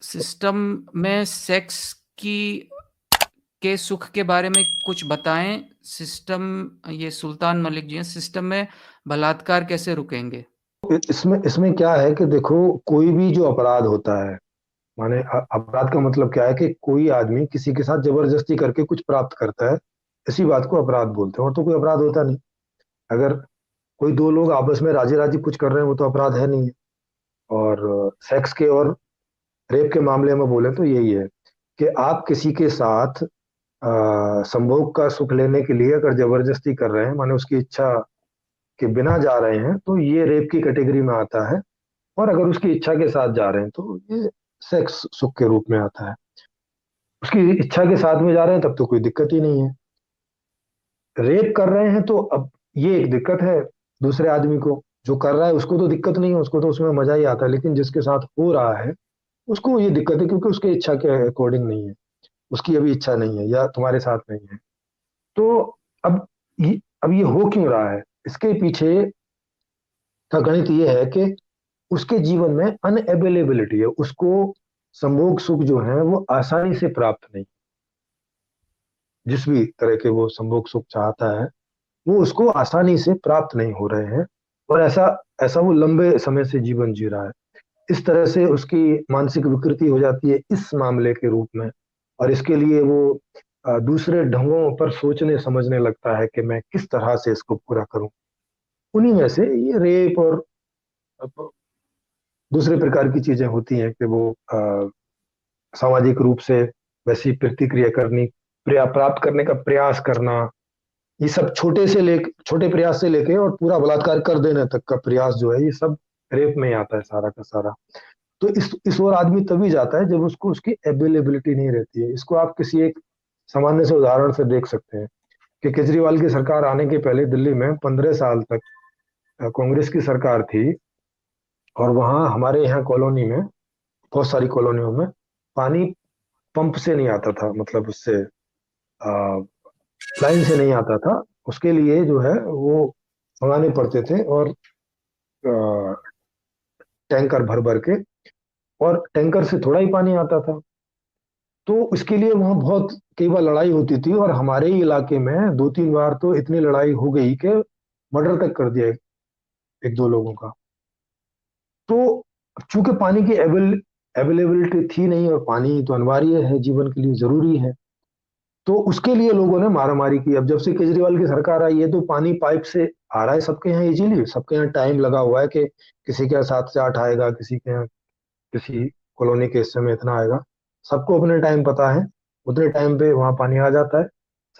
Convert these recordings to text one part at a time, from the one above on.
System में sex की के सुख के बारे में कुछ बताएं। सिस्टम, ये सुल्तान मलिक जी हैं, सिस्टम में बलात्कार कैसे रुकेंगे? इसमें इसमें क्या है कि देखो, कोई भी जो अपराध होता है, माने अपराध का मतलब क्या है कि कोई आदमी किसी के साथ जबरदस्ती करके कुछ प्राप्त करता है, इसी बात को अपराध बोलते हैं। और तो कोई अपराध होता नहीं। अगर कोई दो लोग आपस में राजी राजी कुछ कर रहे हैं, वो तो अपराध है नहीं है। और सेक्स के और रेप के मामले में बोले तो यही है कि आप किसी के साथ संभोग का सुख लेने के लिए अगर जबरदस्ती कर रहे हैं, माने उसकी इच्छा के बिना जा रहे हैं, तो ये रेप की कैटेगरी में आता है। और अगर उसकी इच्छा के साथ जा रहे हैं तो ये सेक्स सुख के रूप में आता है। उसकी इच्छा के साथ में जा रहे हैं तब तो कोई दिक्कत ही नहीं है। रेप कर रहे हैं तो अब ये एक दिक्कत है। दूसरे आदमी को, जो कर रहा है उसको तो दिक्कत नहीं है, उसको तो उसमें मजा ही आता है, लेकिन जिसके साथ हो रहा है उसको ये दिक्कत है, क्योंकि उसके इच्छा के अकॉर्डिंग नहीं है। उसकी अभी इच्छा नहीं है या तुम्हारे साथ नहीं है। तो अब अब ये हो क्यों रहा है, इसके पीछे का गणित ये है कि उसके जीवन में अनअवेलेबिलिटी है। उसको संभोग सुख जो है वो आसानी से प्राप्त नहीं। जिस भी तरह के वो संभोग सुख चाहता है, वो उसको आसानी से प्राप्त नहीं हो रहे हैं। और ऐसा ऐसा वो लंबे समय से जीवन जी रहा है। इस तरह से उसकी मानसिक विकृति हो जाती है इस मामले के रूप में। और इसके लिए वो दूसरे ढंगों पर सोचने समझने लगता है कि मैं किस तरह से इसको पूरा करूं। उन्हीं में से ये रेप और दूसरे प्रकार की चीजें होती हैं कि वो सामाजिक रूप से वैसी प्रतिक्रिया करनी, प्राप्त करने का प्रयास करना। ये सब छोटे प्रयास से लेके और पूरा बलात्कार कर देने तक का प्रयास जो है, ये सब रेप में ही आता है सारा का सारा। तो इस ओर आदमी तभी जाता है जब उसको उसकी अवेलेबिलिटी नहीं रहती है। इसको आप किसी एक सामान्य से उदाहरण से देख सकते हैं कि केजरीवाल की सरकार आने के पहले दिल्ली में 15 साल तक कांग्रेस की सरकार थी। और वहाँ हमारे यहाँ कॉलोनी में, बहुत सारी कॉलोनियों में पानी पंप से नहीं आता था, मतलब उससे लाइन से नहीं आता था। उसके लिए जो है वो मंगाने पड़ते थे, और टैंकर भर भर के। और टैंकर से थोड़ा ही पानी आता था। तो उसके लिए वहां बहुत कई बार लड़ाई होती थी, और हमारे ही इलाके में 2-3 बार तो इतनी लड़ाई हो गई कि मर्डर तक कर दिया एक दो लोगों का। तो चूंकि पानी की अवेलेबिलिटी थी नहीं, और पानी तो अनिवार्य है, जीवन के लिए जरूरी है, तो उसके लिए लोगों ने मारामारी की। अब जब से केजरीवाल की सरकार आई है तो पानी पाइप से आ रहा है सबके यहाँ इजीली। सबके यहाँ टाइम लगा हुआ है कि किसी के यहाँ 7 से 8 आएगा, किसी के यहाँ किसी कॉलोनी के हिस्से में इतना आएगा। सबको अपने टाइम पता है, उतने टाइम पे वहां पानी आ जाता है।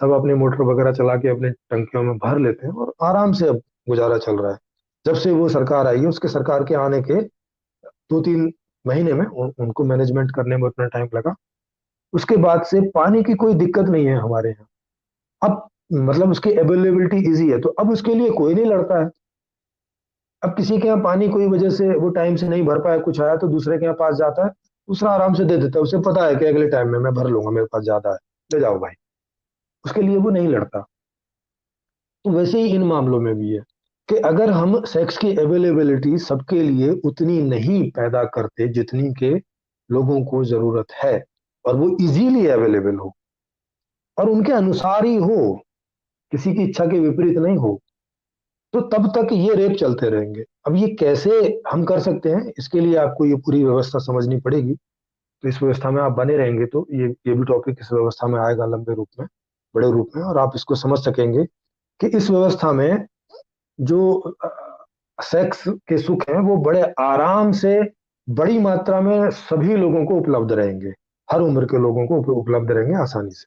सब अपनी मोटर वगैरह चला के अपने टंकियों में भर लेते हैं, और आराम से अब गुजारा चल रहा है। जब से वो सरकार आई है, उसके सरकार के आने के 2-3 महीने में उनको मैनेजमेंट करने में उतना टाइम लगा। उसके बाद से पानी की कोई दिक्कत नहीं है हमारे यहाँ। अब मतलब उसकी अवेलेबिलिटी इजी है, तो अब उसके लिए कोई नहीं लड़ता है। अब किसी के यहाँ पानी कोई वजह से वो टाइम से नहीं भर पाया, कुछ आया, तो दूसरे के यहाँ पास जाता है। दूसरा आराम से दे देता है, उसे पता है कि अगले टाइम में मैं भर लूंगा, मेरे पास ज्यादा है, ले जाओ भाई। उसके लिए वो नहीं लड़ता। तो वैसे ही इन मामलों में भी है कि अगर हम सेक्स की अवेलेबिलिटी सबके लिए उतनी नहीं पैदा करते जितनी के लोगों को जरूरत है, और वो इजीली अवेलेबल हो और उनके अनुसार ही हो, किसी की इच्छा के विपरीत नहीं हो, तो तब तक ये रेप चलते रहेंगे। अब ये कैसे हम कर सकते हैं, इसके लिए आपको ये पूरी व्यवस्था समझनी पड़ेगी। तो इस व्यवस्था में आप बने रहेंगे तो ये भी टॉपिक इस व्यवस्था में आएगा, लंबे रूप में, बड़े रूप में, और आप इसको समझ सकेंगे कि इस व्यवस्था में जो सेक्स के सुख हैं वो बड़े आराम से, बड़ी मात्रा में सभी लोगों को उपलब्ध रहेंगे। हर उम्र के लोगों को उपलब्ध रहेंगे आसानी से।